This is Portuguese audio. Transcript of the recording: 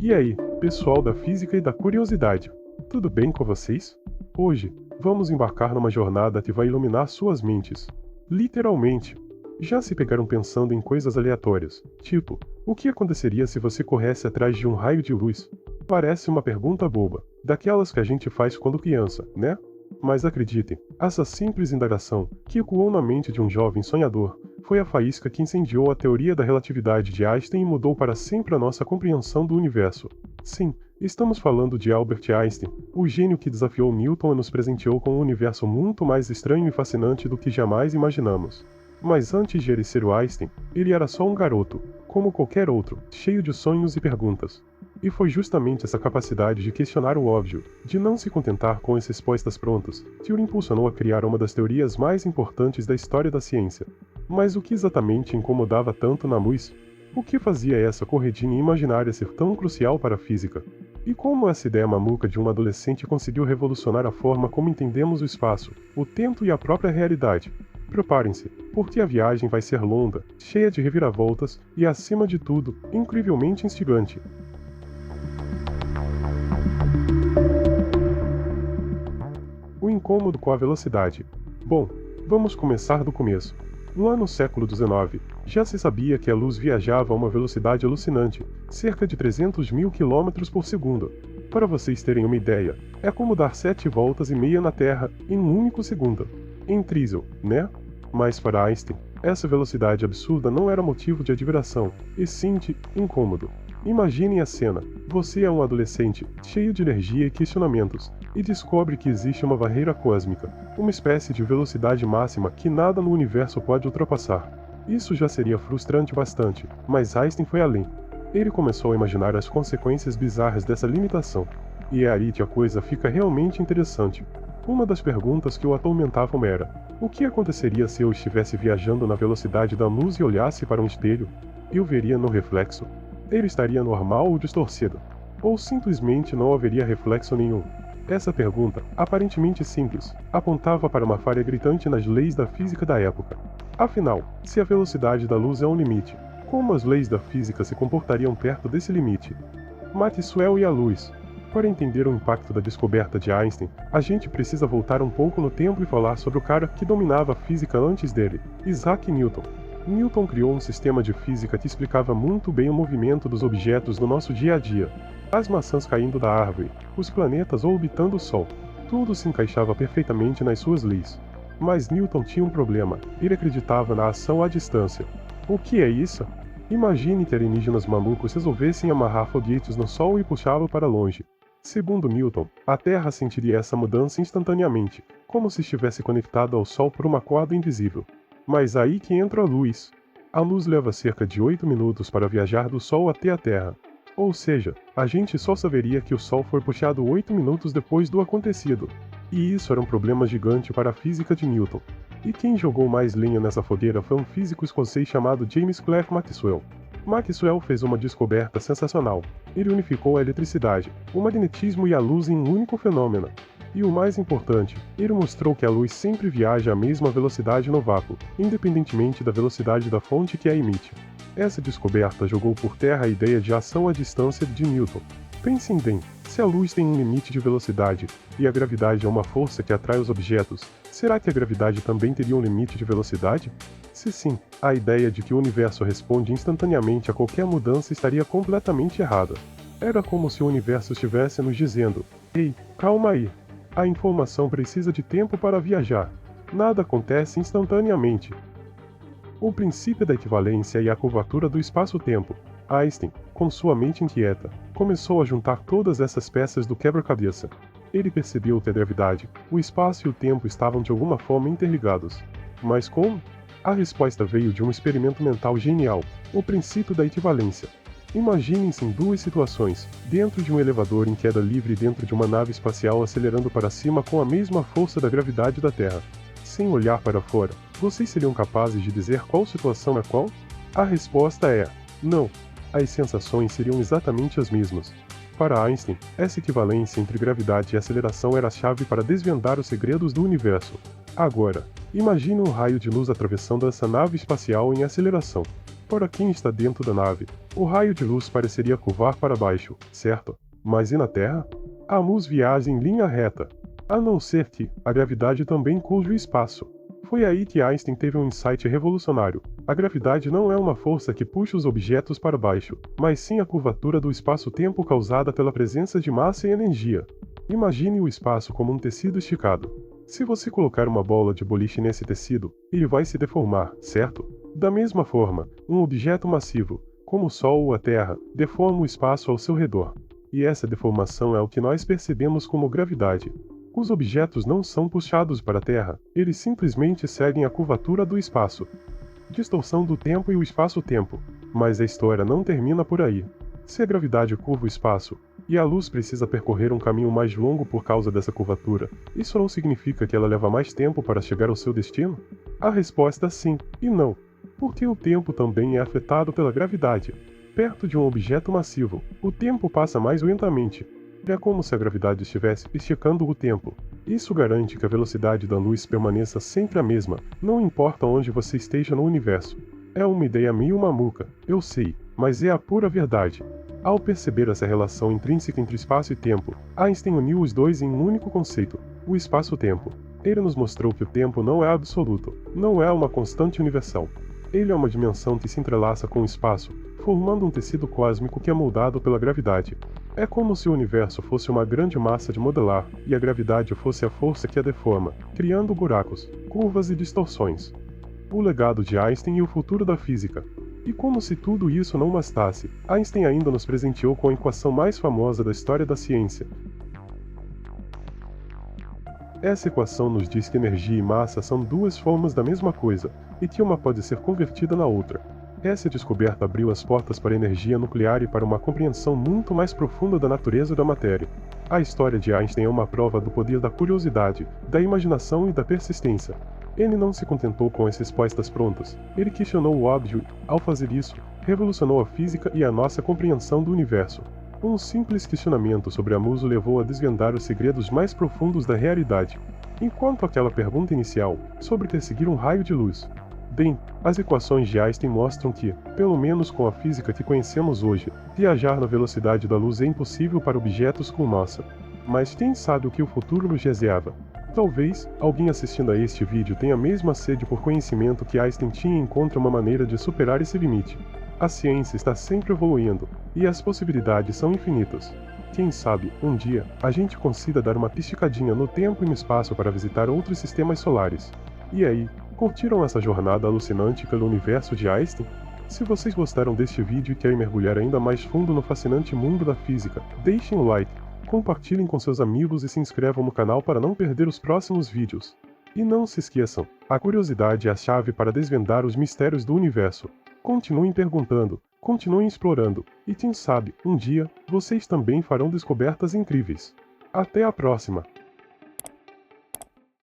E aí, pessoal da física e da curiosidade, tudo bem com vocês? Hoje, vamos embarcar numa jornada que vai iluminar suas mentes. Literalmente. Já se pegaram pensando em coisas aleatórias, tipo, o que aconteceria se você corresse atrás de um raio de luz? Parece uma pergunta boba, daquelas que a gente faz quando criança, né? Mas acreditem, essa simples indagação, que ecoou na mente de um jovem sonhador, foi a faísca que incendiou a teoria da relatividade de Einstein e mudou para sempre a nossa compreensão do universo. Sim, estamos falando de Albert Einstein, o gênio que desafiou Newton e nos presenteou com um universo muito mais estranho e fascinante do que jamais imaginamos. Mas antes de ele ser o Einstein, ele era só um garoto, como qualquer outro, cheio de sonhos e perguntas. E foi justamente essa capacidade de questionar o óbvio, de não se contentar com as respostas prontas, que o impulsionou a criar uma das teorias mais importantes da história da ciência. Mas o que exatamente incomodava tanto na luz? O que fazia essa corredinha imaginária ser tão crucial para a física? E como essa ideia maluca de um adolescente conseguiu revolucionar a forma como entendemos o espaço, o tempo e a própria realidade? Preparem-se, porque a viagem vai ser longa, cheia de reviravoltas e, acima de tudo, incrivelmente instigante. O incômodo com a velocidade. Bom, vamos começar do começo. Lá no século XIX, já se sabia que a luz viajava a uma velocidade alucinante, cerca de 300 mil km por segundo. Para vocês terem uma ideia, é como dar 7 voltas e meia na Terra em um único segundo. Incrível, né? Mas para Einstein, essa velocidade absurda não era motivo de admiração, e sim de incômodo. Imaginem a cena. Você é um adolescente, cheio de energia e questionamentos, e descobre que existe uma barreira cósmica, uma espécie de velocidade máxima que nada no universo pode ultrapassar. Isso já seria frustrante bastante, mas Einstein foi além. Ele começou a imaginar as consequências bizarras dessa limitação. E é aí que a coisa fica realmente interessante. Uma das perguntas que o atormentavam era: o que aconteceria se eu estivesse viajando na velocidade da luz e olhasse para um espelho? Eu veria no reflexo? Ele estaria normal ou distorcido? Ou simplesmente não haveria reflexo nenhum? Essa pergunta, aparentemente simples, apontava para uma falha gritante nas leis da física da época. Afinal, se a velocidade da luz é um limite, como as leis da física se comportariam perto desse limite? Maxwell e a luz. Para entender o impacto da descoberta de Einstein, a gente precisa voltar um pouco no tempo e falar sobre o cara que dominava a física antes dele, Isaac Newton. Newton criou um sistema de física que explicava muito bem o movimento dos objetos no nosso dia a dia. As maçãs caindo da árvore, os planetas orbitando o Sol. Tudo se encaixava perfeitamente nas suas leis. Mas Newton tinha um problema. Ele acreditava na ação à distância. O que é isso? Imagine que alienígenas malucos resolvessem amarrar foguetes no Sol e puxá-lo para longe. Segundo Newton, a Terra sentiria essa mudança instantaneamente, como se estivesse conectada ao Sol por uma corda invisível. Mas aí que entra a luz. A luz leva cerca de 8 minutos para viajar do Sol até a Terra. Ou seja, a gente só saberia que o Sol foi puxado 8 minutos depois do acontecido. E isso era um problema gigante para a física de Newton. E quem jogou mais lenha nessa fogueira foi um físico escocês chamado James Clerk Maxwell. Maxwell fez uma descoberta sensacional. Ele unificou a eletricidade, o magnetismo e a luz em um único fenômeno. E o mais importante, ele mostrou que a luz sempre viaja à mesma velocidade no vácuo, independentemente da velocidade da fonte que a emite. Essa descoberta jogou por terra a ideia de ação à distância de Newton. Pensem bem, se a luz tem um limite de velocidade, e a gravidade é uma força que atrai os objetos, será que a gravidade também teria um limite de velocidade? Se sim, a ideia de que o universo responde instantaneamente a qualquer mudança estaria completamente errada. Era como se o universo estivesse nos dizendo: ei, calma aí. A informação precisa de tempo para viajar. Nada acontece instantaneamente. O princípio da equivalência e a curvatura do espaço-tempo. Einstein, com sua mente inquieta, começou a juntar todas essas peças do quebra-cabeça. Ele percebeu que a gravidade, o espaço e o tempo estavam de alguma forma interligados. Mas como? A resposta veio de um experimento mental genial, o princípio da equivalência. Imaginem-se em duas situações, dentro de um elevador em queda livre e dentro de uma nave espacial acelerando para cima com a mesma força da gravidade da Terra. Sem olhar para fora, vocês seriam capazes de dizer qual situação é qual? A resposta é: não. As sensações seriam exatamente as mesmas. Para Einstein, essa equivalência entre gravidade e aceleração era a chave para desvendar os segredos do universo. Agora, imagine um raio de luz atravessando essa nave espacial em aceleração. Para quem está dentro da nave, o raio de luz pareceria curvar para baixo, certo? Mas e na Terra? A luz viaja em linha reta, a não ser que a gravidade também curve o espaço. Foi aí que Einstein teve um insight revolucionário. A gravidade não é uma força que puxa os objetos para baixo, mas sim a curvatura do espaço-tempo causada pela presença de massa e energia. Imagine o espaço como um tecido esticado. Se você colocar uma bola de boliche nesse tecido, ele vai se deformar, certo? Da mesma forma, um objeto massivo, como o Sol ou a Terra, deforma o espaço ao seu redor. E essa deformação é o que nós percebemos como gravidade. Os objetos não são puxados para a Terra, eles simplesmente seguem a curvatura do espaço. Distorção do tempo e o espaço-tempo. Mas a história não termina por aí. Se a gravidade curva o espaço, e a luz precisa percorrer um caminho mais longo por causa dessa curvatura, isso não significa que ela leva mais tempo para chegar ao seu destino? A resposta é sim e não, porque o tempo também é afetado pela gravidade. Perto de um objeto massivo, o tempo passa mais lentamente. É como se a gravidade estivesse esticando o tempo. Isso garante que a velocidade da luz permaneça sempre a mesma, não importa onde você esteja no universo. É uma ideia meio maluca, eu sei, mas é a pura verdade. Ao perceber essa relação intrínseca entre espaço e tempo, Einstein uniu os dois em um único conceito, o espaço-tempo. Ele nos mostrou que o tempo não é absoluto, não é uma constante universal. Ele é uma dimensão que se entrelaça com o espaço, formando um tecido cósmico que é moldado pela gravidade. É como se o universo fosse uma grande massa de modelar, e a gravidade fosse a força que a deforma, criando buracos, curvas e distorções. O legado de Einstein e o futuro da física. E como se tudo isso não bastasse, Einstein ainda nos presenteou com a equação mais famosa da história da ciência. Essa equação nos diz que energia e massa são duas formas da mesma coisa, e que uma pode ser convertida na outra. Essa descoberta abriu as portas para a energia nuclear e para uma compreensão muito mais profunda da natureza da matéria. A história de Einstein é uma prova do poder da curiosidade, da imaginação e da persistência. Ele não se contentou com as respostas prontas, ele questionou o óbvio e, ao fazer isso, revolucionou a física e a nossa compreensão do universo. Um simples questionamento sobre a musa o levou a desvendar os segredos mais profundos da realidade, enquanto aquela pergunta inicial, sobre perseguir um raio de luz. Bem, as equações de Einstein mostram que, pelo menos com a física que conhecemos hoje, viajar na velocidade da luz é impossível para objetos com massa. Mas quem sabe o que o futuro nos reserva? Talvez, alguém assistindo a este vídeo tenha a mesma sede por conhecimento que Einstein tinha e encontre uma maneira de superar esse limite. A ciência está sempre evoluindo, e as possibilidades são infinitas. Quem sabe, um dia, a gente consiga dar uma piscadinha no tempo e no espaço para visitar outros sistemas solares. E aí, curtiram essa jornada alucinante pelo universo de Einstein? Se vocês gostaram deste vídeo e querem mergulhar ainda mais fundo no fascinante mundo da física, deixem o like, compartilhem com seus amigos e se inscrevam no canal para não perder os próximos vídeos. E não se esqueçam, a curiosidade é a chave para desvendar os mistérios do universo. Continuem perguntando, continuem explorando, e quem sabe, um dia, vocês também farão descobertas incríveis. Até a próxima!